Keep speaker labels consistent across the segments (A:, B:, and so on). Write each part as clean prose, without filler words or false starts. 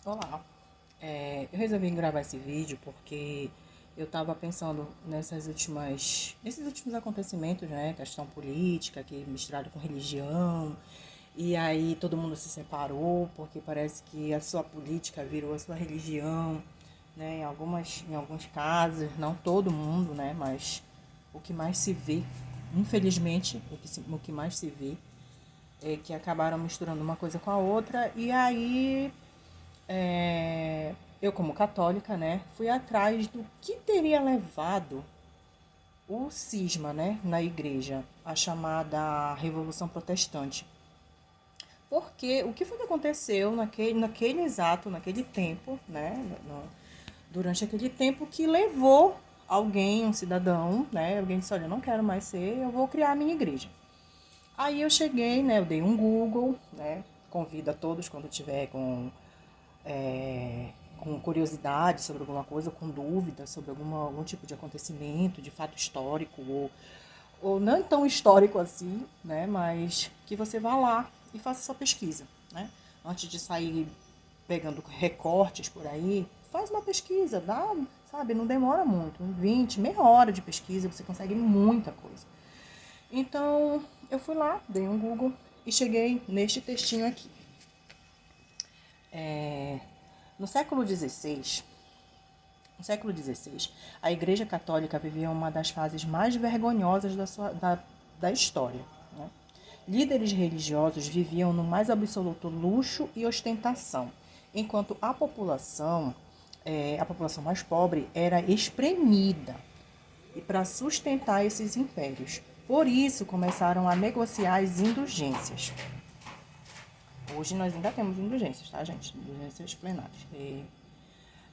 A: Olá, eu resolvi gravar esse vídeo porque eu estava pensando nesses últimos acontecimentos, né? Questão política, que misturado com religião, e aí todo mundo se separou porque parece que a sua política virou a sua religião, né? Em alguns casos, não todo mundo, né? Mas o que mais se vê, infelizmente, o que mais se vê é que acabaram misturando uma coisa com a outra, e aí eu, como católica, né, fui atrás do que teria levado o cisma, né, na igreja, a chamada Revolução Protestante. Porque o que foi que aconteceu naquele tempo, né, durante aquele tempo que levou alguém, um cidadão, né, alguém disse, olha, eu não quero mais ser, eu vou criar a minha igreja. Aí eu cheguei, né, eu dei um Google, né, convido a todos quando tiver com curiosidade sobre alguma coisa, com dúvida sobre algum tipo de acontecimento, de fato histórico, ou não tão histórico assim, né? Mas que você vá lá e faça sua pesquisa, né? Antes de sair pegando recortes por aí, faz uma pesquisa, dá, sabe, não demora muito, 20, meia hora de pesquisa, você consegue muita coisa. Então, eu fui lá, dei um Google e cheguei neste textinho aqui. No século XVI, a Igreja Católica vivia uma das fases mais vergonhosas da história. Né? Líderes religiosos viviam no mais absoluto luxo e ostentação, enquanto a população mais pobre, era espremida e para sustentar esses impérios. Por isso, começaram a negociar as indulgências. Hoje nós ainda temos indulgências, tá, gente? Indulgências plenárias.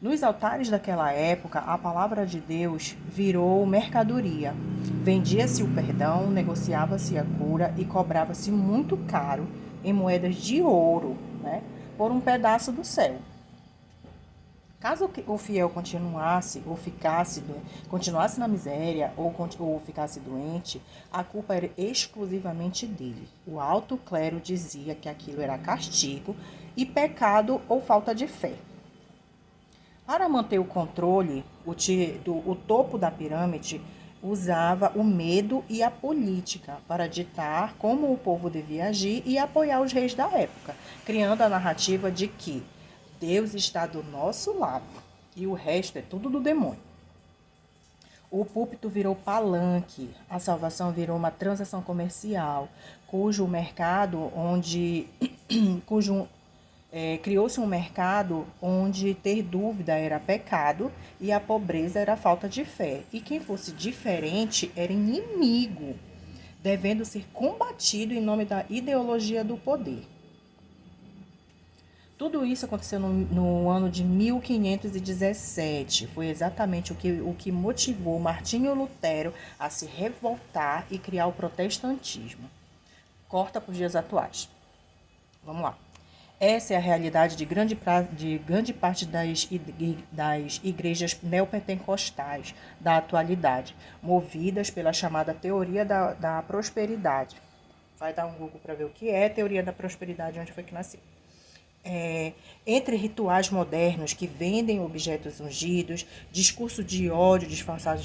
A: Nos altares daquela época, a palavra de Deus virou mercadoria. Vendia-se o perdão, negociava-se a cura e cobrava-se muito caro em moedas de ouro, né, por um pedaço do céu. Caso o fiel continuasse na miséria ou ficasse doente, a culpa era exclusivamente dele. O alto clero dizia que aquilo era castigo e pecado ou falta de fé. Para manter o controle, o topo da pirâmide usava o medo e a política para ditar como o povo devia agir e apoiar os reis da época, criando a narrativa de que Deus está do nosso lado e o resto é tudo do demônio. O púlpito virou palanque, a salvação virou uma transação comercial, cujo mercado onde cujo criou-se um mercado onde ter dúvida era pecado e a pobreza era falta de fé. E quem fosse diferente era inimigo, devendo ser combatido em nome da ideologia do poder. Tudo isso aconteceu no ano de 1517. Foi exatamente o que motivou Martinho Lutero a se revoltar e criar o protestantismo. Corta para os dias atuais. Vamos lá. Essa é a realidade de grande parte das igrejas neopentecostais da atualidade, movidas pela chamada teoria da prosperidade. Vai dar um Google para ver o que é teoria da prosperidade, onde foi que nasceu. Entre rituais modernos que vendem objetos ungidos, discurso de ódio disfarçado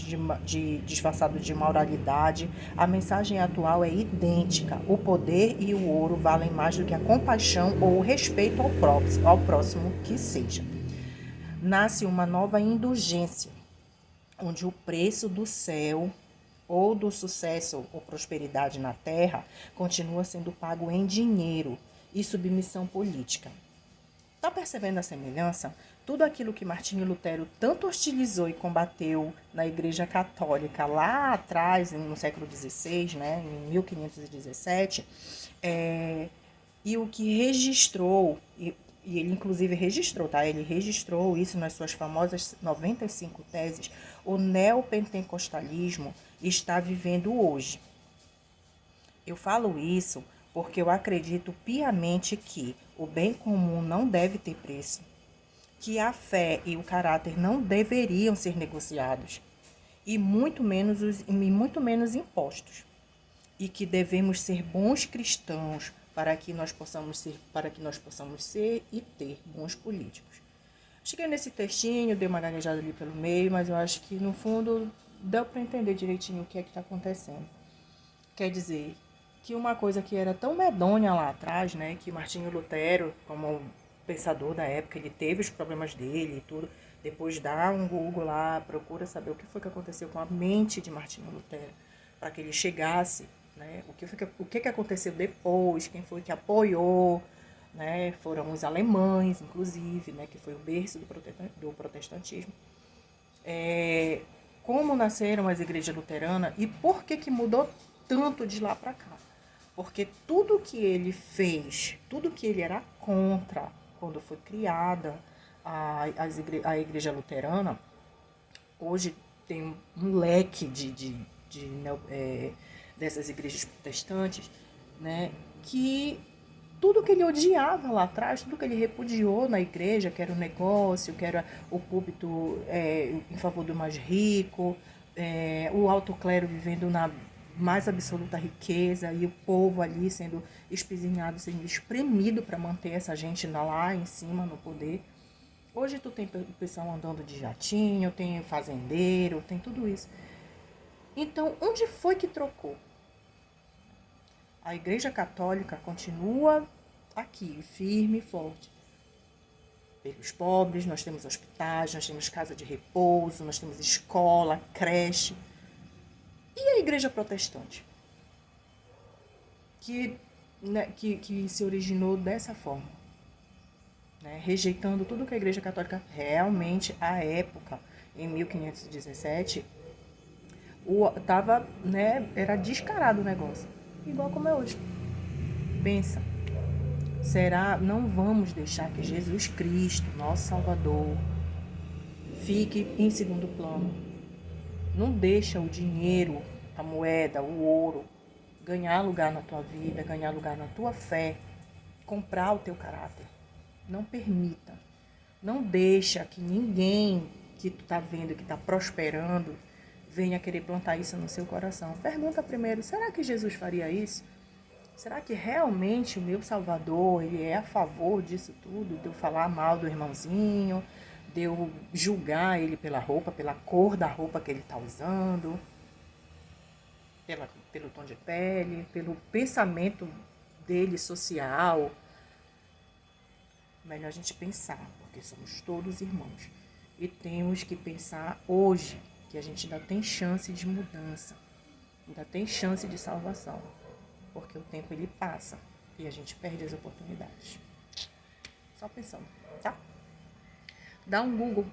A: de moralidade, a mensagem atual é idêntica. O poder e o ouro valem mais do que a compaixão ou o respeito ao próximo que seja. Nasce uma nova indulgência, onde o preço do céu ou do sucesso ou prosperidade na terra continua sendo pago em dinheiro e submissão política. Está percebendo a semelhança? Tudo aquilo que Martinho Lutero tanto hostilizou e combateu na Igreja Católica lá atrás, no século XVI, né, em 1517, e o que registrou, e ele inclusive registrou, tá? Ele registrou isso nas suas famosas 95 teses, o neopentecostalismo está vivendo hoje. Eu falo isso porque eu acredito piamente que o bem comum não deve ter preço, que a fé e o caráter não deveriam ser negociados, e muito menos impostos, e que devemos ser bons cristãos, para que nós possamos ser e ter bons políticos. Cheguei nesse textinho, dei uma gaguejada ali pelo meio, mas eu acho que no fundo deu para entender direitinho o que é que está acontecendo. Quer dizer, que uma coisa que era tão medonha lá atrás, né, que Martinho Lutero, como pensador da época, ele teve os problemas dele e tudo, depois dá um Google lá, procura saber o que foi que aconteceu com a mente de Martinho Lutero, para que ele chegasse, né, o que aconteceu depois, quem foi que apoiou, né, foram os alemães, inclusive, né, que foi o berço do protestantismo. Como nasceram as igrejas luteranas e por que mudou tanto de lá para cá. Porque tudo que ele fez, tudo que ele era contra quando foi criada a igreja luterana, hoje tem um leque dessas igrejas protestantes, né, que tudo que ele odiava lá atrás, tudo que ele repudiou na igreja, que era o negócio, que era o púlpito em favor do mais rico, o alto clero vivendo na mais absoluta riqueza e o povo ali sendo espizinhado, sendo espremido para manter essa gente lá em cima no poder. Hoje tu tem o pessoal andando de jatinho, tem fazendeiro, tem tudo isso. Então, onde foi que trocou? A Igreja Católica continua aqui, firme e forte. Pelos pobres, nós temos hospitais, nós temos casa de repouso, nós temos escola, creche. E a Igreja Protestante? Que se originou dessa forma, né? Rejeitando tudo que a Igreja Católica realmente, à época, em 1517, era descarado o negócio. Igual como é hoje. Pensa, não vamos deixar que Jesus Cristo, nosso Salvador, fique em segundo plano. Não deixa o dinheiro, a moeda, o ouro, ganhar lugar na tua vida, ganhar lugar na tua fé, comprar o teu caráter. Não permita. Não deixa que ninguém que tu tá vendo que tá prosperando venha querer plantar isso no seu coração. Pergunta primeiro, será que Jesus faria isso? Será que realmente o meu Salvador, ele é a favor disso tudo? De eu falar mal do irmãozinho, de eu julgar ele pela roupa, pela cor da roupa que ele está usando, pelo tom de pele, pelo pensamento dele social? Melhor a gente pensar, porque somos todos irmãos. E temos que pensar hoje, que a gente ainda tem chance de mudança, ainda tem chance de salvação. Porque o tempo ele passa e a gente perde as oportunidades. Só pensando, tá? Dá um Google